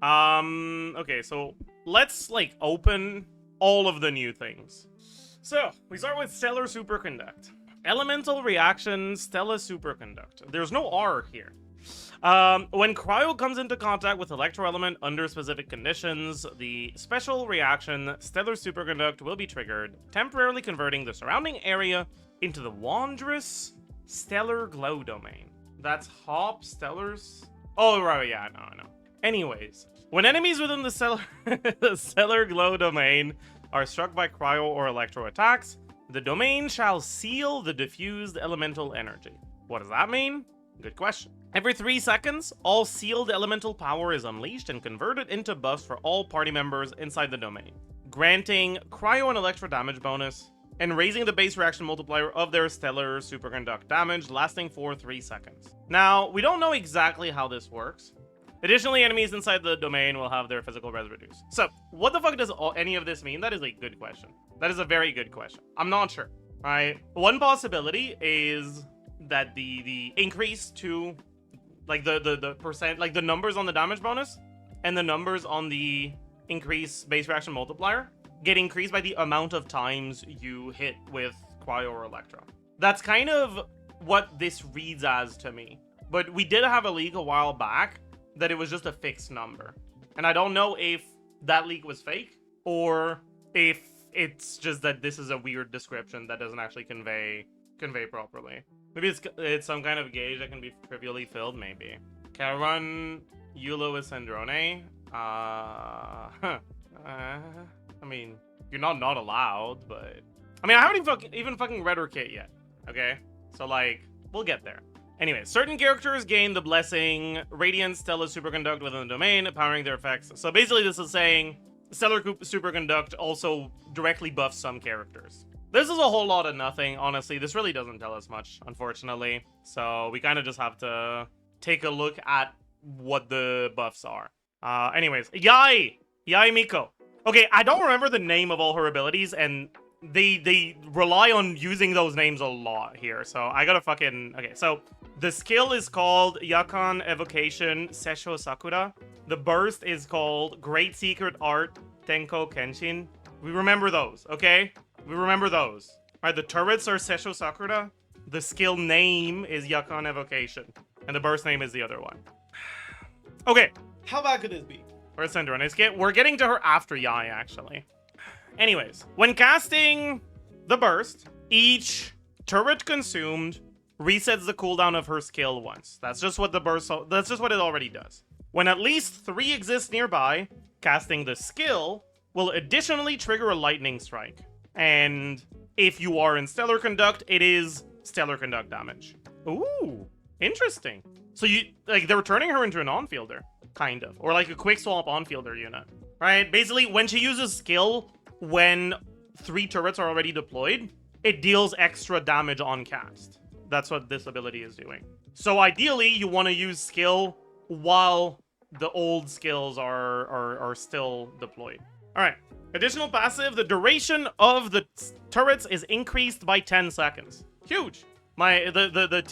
Okay, so let's, like, open all of the new things. So, we start with Stellar Superconduct. Elemental reaction, Stellar Superconduct. There's no R here. When cryo comes into contact with electroelement under specific conditions, the special reaction Stellar Superconduct will be triggered, temporarily converting the surrounding area into the wondrous stellar glow domain. That's Hop Stellars. Oh, right, yeah, no. Anyways, when enemies within the stellar glow domain are struck by cryo or electro attacks, the domain shall seal the diffused elemental energy. What does that mean? Good question. Every 3 seconds, all sealed elemental power is unleashed and converted into buffs for all party members inside the domain, granting cryo and electro damage bonus, and raising the base reaction multiplier of their stellar superconduct damage, lasting for 3 seconds. Now, we don't know exactly how this works. Additionally, enemies inside the domain will have their physical res reduced. So, what the fuck does any of this mean? That is a good question. That is a very good question. I'm not sure, right? One possibility is that the increase to, like, the percent, like, the numbers on the damage bonus and the numbers on the increase base reaction multiplier get increased by the amount of times you hit with cryo or electro. That's kind of what this reads as to me. But we did have a leak a while back that it was just a fixed number. And I don't know if that leak was fake or if it's just that this is a weird description that doesn't actually convey properly. Maybe it's some kind of gauge that can be trivially filled, maybe. Can I run Yulo with Sandrone? I mean, you're not allowed, but... I mean, I haven't even fucking read her kit yet, okay? So, like, we'll get there. Anyway, certain characters gain the blessing Radiant Stellar Superconduct within the domain, powering their effects. So basically this is saying Stellar Superconduct also directly buffs some characters. This is a whole lot of nothing, honestly. This really doesn't tell us much, unfortunately. So we kind of just have to take a look at what the buffs are. Anyways, Yae Miko. Okay, I don't remember the name of all her abilities, and they rely on using those names a lot here, so I gotta fucking... Okay, so the skill is called Yakan Evocation Sesho Sakura. The burst is called Great Secret Art Tenko Kenshin. We remember those, okay? We remember those. Alright, the turrets are Sesho Sakura. The skill name is Yakan Evocation. And the burst name is the other one. Okay, how bad could this be? Where's Sandrone? We're getting to her after Yae, actually. Anyways, when casting the burst, each turret consumed resets the cooldown of her skill once. That's just what the burst, that's just what it already does. When at least 3 exist nearby, casting the skill will additionally trigger a lightning strike. And if you are in Stellar Conduct, it is Stellar Conduct damage. Ooh, interesting. So they're turning her into an on-fielder, kind of. Or like a quick swap on-fielder unit, right? Basically, when she uses skill, when 3 turrets are already deployed, it deals extra damage on cast. That's what this ability is doing. So ideally, you want to use skill while the old skills are still deployed. All right. Additional passive, the duration of the turrets is increased by 10 seconds. Huge. The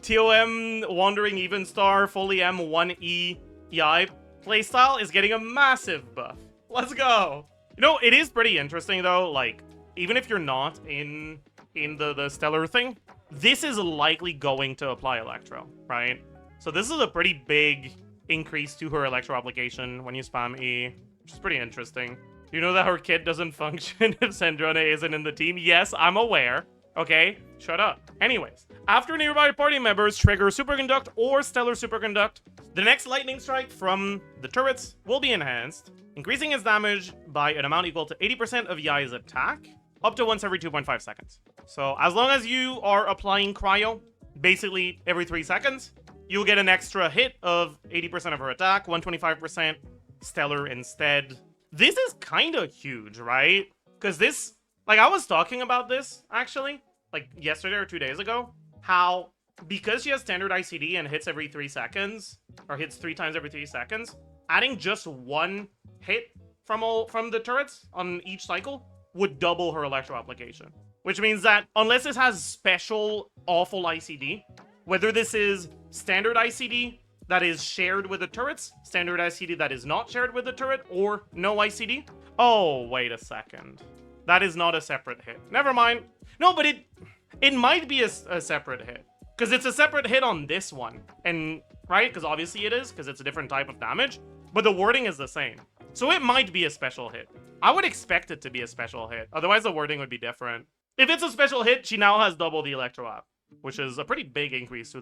TOM Wandering Even Star Fully M1E EI playstyle is getting a massive buff. Let's go. You know, it is pretty interesting though, like, even if you're not in the Stellar thing, this is likely going to apply Electro, right? So this is a pretty big increase to her Electro application when you spam E, which is pretty interesting. You know that her kit doesn't function if Sandrone isn't in the team? Yes, I'm aware. Okay, shut up. Anyways, after nearby party members trigger Superconduct or Stellar Superconduct, the next lightning strike from the turrets will be enhanced, increasing its damage by an amount equal to 80% of Yae's attack, up to once every 2.5 seconds. So as long as you are applying cryo, basically every 3 seconds, you'll get an extra hit of 80% of her attack, 125% Stellar instead. This is kind of huge, right? Because this, like, I was talking about this, actually, like, yesterday or 2 days ago, how, because she has standard ICD and hits every 3 seconds, or hits 3 times every 3 seconds, adding just 1 hit from the turrets on each cycle would double her Electro application. Which means that, unless this has special awful ICD, whether this is standard ICD that is shared with the turrets, standard ICD that is not shared with the turret, or no ICD. Oh, wait a second. That is not a separate hit. Never mind. No, but it might be a separate hit. Because it's a separate hit on this one. And, right? Because obviously it is, because it's a different type of damage. But the wording is the same. So it might be a special hit. I would expect it to be a special hit. Otherwise, the wording would be different. If it's a special hit, she now has double the Electro app, which is a pretty big increase to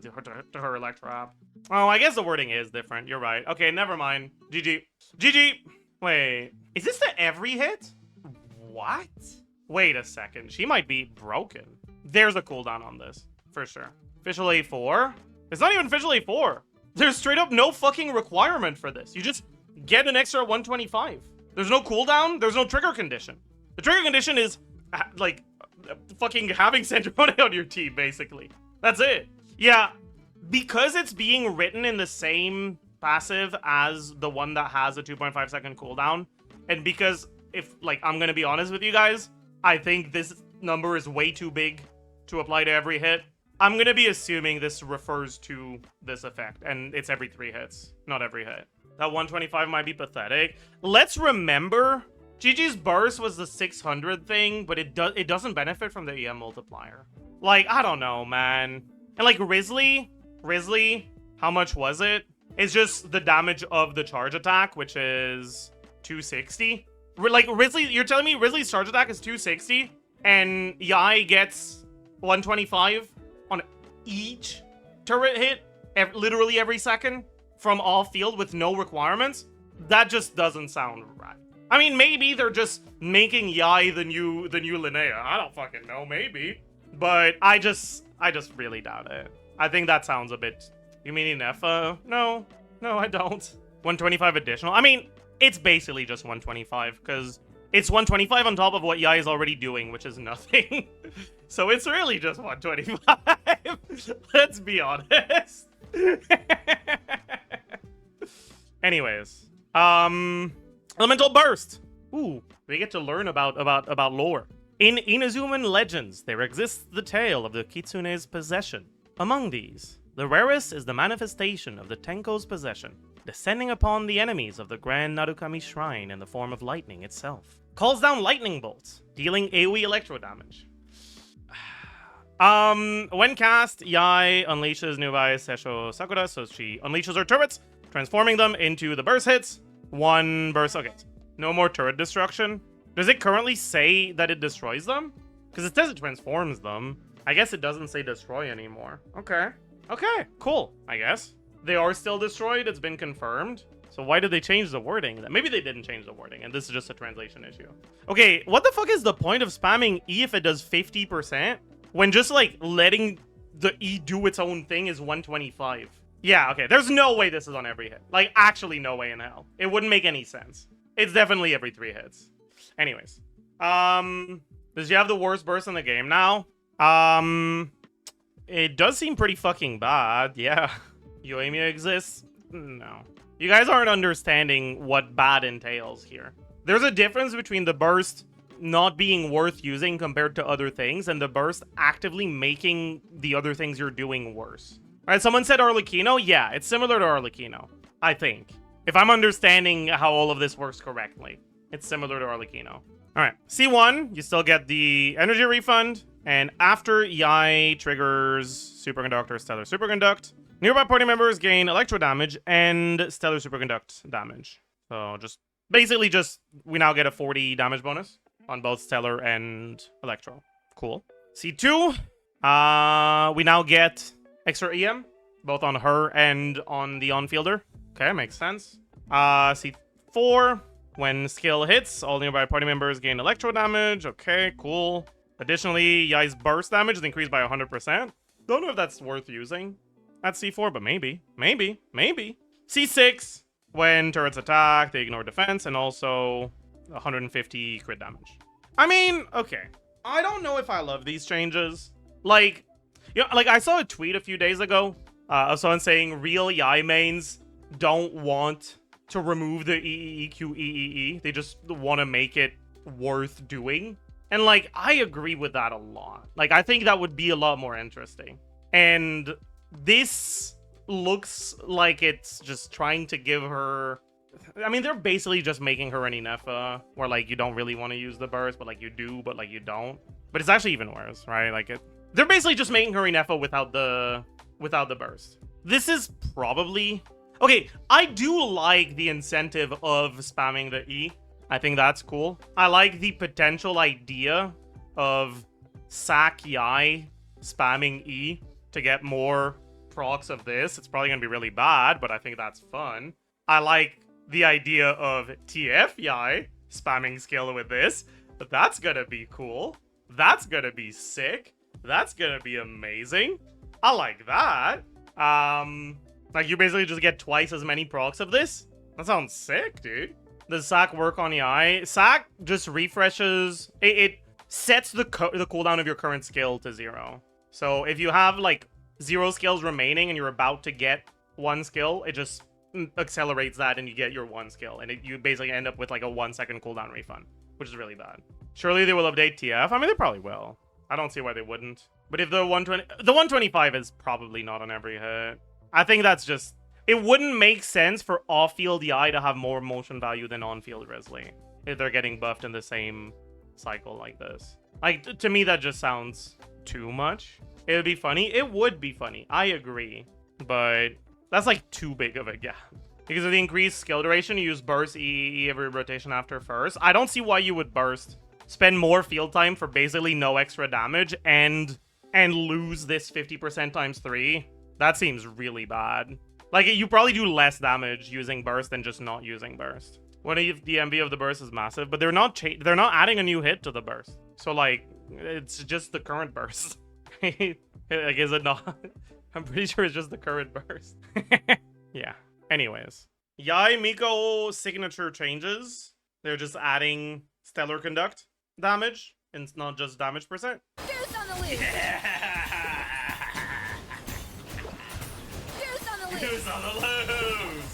her Electro app. Oh, I guess the wording is different. You're right. Okay, never mind. GG. GG. Wait. Is this the every hit? What? Wait a second. She might be broken. There's a cooldown on this. For sure. Official A4? It's not even official A4. There's straight up no fucking requirement for this. You just get an extra 125. There's no cooldown. There's no trigger condition. The trigger condition is, like, fucking having Centrone on your team, basically. That's it. Yeah, because it's being written in the same passive as the one that has a 2.5 second cooldown, and because, if, like, I'm gonna be honest with you guys, I think this number is way too big to apply to every hit. I'm gonna be assuming this refers to this effect, and it's every 3 hits, not every hit. That 125 might be pathetic. Let's remember, Gigi's burst was the 600 thing, but it doesn't benefit from the EM multiplier. Like, I don't know, man. And like Risley, how much was it? It's just the damage of the charge attack, which is 260. Like, Risley, you're telling me Risley's charge attack is 260, and Yae gets 125 on each turret hit, literally every second, from off field with no requirements? That just doesn't sound right. I mean, maybe they're just making Yae the new Linnea. I don't fucking know, maybe. But I just really doubt it. I think that sounds a bit... You mean Inefa? No, I don't. 125 additional? I mean, it's basically just 125, because it's 125 on top of what Yae is already doing, which is nothing. So it's really just 125. Let's be honest. Anyways, Elemental Burst. Ooh, we get to learn about lore. In Inazuman legends, there exists the tale of the Kitsune's possession. Among these, the rarest is the manifestation of the Tenko's possession, descending upon the enemies of the Grand Narukami Shrine in the form of lightning itself. Calls down lightning bolts, dealing AoE electro damage. When cast, Yae unleashes Nubai Seisho Sakura, so she unleashes her turrets, transforming them into the burst hits. One burst, okay. No more turret destruction. Does it currently say that it destroys them? Because it says it transforms them. I guess it doesn't say destroy anymore. Okay, cool, I guess. They are still destroyed, it's been confirmed. So why did they change the wording? Maybe they didn't change the wording, and this is just a translation issue. Okay, what the fuck is the point of spamming E if it does 50%? When just, like, letting the E do its own thing is 125. Yeah, okay, there's no way this is on every hit. Like, actually no way in hell. It wouldn't make any sense. It's definitely every 3 hits. Anyways. Does she have the worst burst in the game now? It does seem pretty fucking bad, yeah. Yoimiya exists? No. You guys aren't understanding what bad entails here. There's a difference between the burst not being worth using compared to other things, and the burst actively making the other things you're doing worse. Alright, someone said Arlecchino? Yeah, it's similar to Arlecchino, I think. If I'm understanding how all of this works correctly, it's similar to Arlecchino. Alright, C1, you still get the energy refund, and after Yae triggers Superconduct or Stellar Superconduct, nearby party members gain electro damage and Stellar Superconduct damage. So basically we now get a 40 damage bonus on both Stellar and Electro. Cool. C2, we now get extra EM, both on her and on the on-fielder. Okay, makes sense. C4, when skill hits, all nearby party members gain electro damage. Okay, cool. Additionally, Yae's burst damage is increased by 100%. Don't know if that's worth using at C4, but maybe. C6, when turrets attack, they ignore defense, and also 150 crit damage. I mean, okay. I don't know if I love these changes. Like, you know, like I saw a tweet a few days ago of someone saying real Yae mains don't want to remove the EEEQ. They just want to make it worth doing. And like, I agree with that a lot. Like, I think that would be a lot more interesting. And this looks like it's just trying to give her... I mean, they're basically just making her an Inefa, where, like, you don't really want to use the burst, but, like, you do, but, like, you don't. But it's actually even worse, right? Like, they're basically just making her Inefa without the burst. This is probably... Okay, I do like the incentive of spamming the E. I think that's cool. I like the potential idea of Sack Yae spamming E to get more procs of this. It's probably gonna be really bad, but I think that's fun. I like the idea of TF Yae spamming skill with this. But that's gonna be cool. That's gonna be sick. That's gonna be amazing. I like that. Like, you basically just get twice as many procs of this? That sounds sick, dude. Does Sack work on Yae? Sack just refreshes... It sets the cooldown of your current skill to 0. So if you have, like, 0 skills remaining and you're about to get 1 skill, it just accelerates that and you get your 1 skill. And you basically end up with, like, a 1-second cooldown refund, which is really bad. Surely they will update TF? I mean, they probably will. I don't see why they wouldn't. But if the 125 is probably not on every hit. I think that's just... It wouldn't make sense for off-field Yae to have more motion value than on-field Risley if they're getting buffed in the same cycle like this. Like, to me, that just sounds too much. It would be funny. It would be funny. I agree. But that's, like, too big of a gap. Because of the increased skill duration, you use burst E every rotation after first. I don't see why you would burst. Spend more field time for basically no extra damage and lose this 50% times 3. That seems really bad. Like, you probably do less damage using burst than just not using burst. What if the MV of the burst is massive, but they're not adding a new hit to the burst. So, like, it's just the current burst. Like, is it not? I'm pretty sure it's just the current burst. Yeah. Anyways. Yae Miko signature changes. They're just adding Stellar Conduct damage, and it's not just damage percent. Deuce on the loose! Yeah! Deuce on the loose! Deuce on the loose!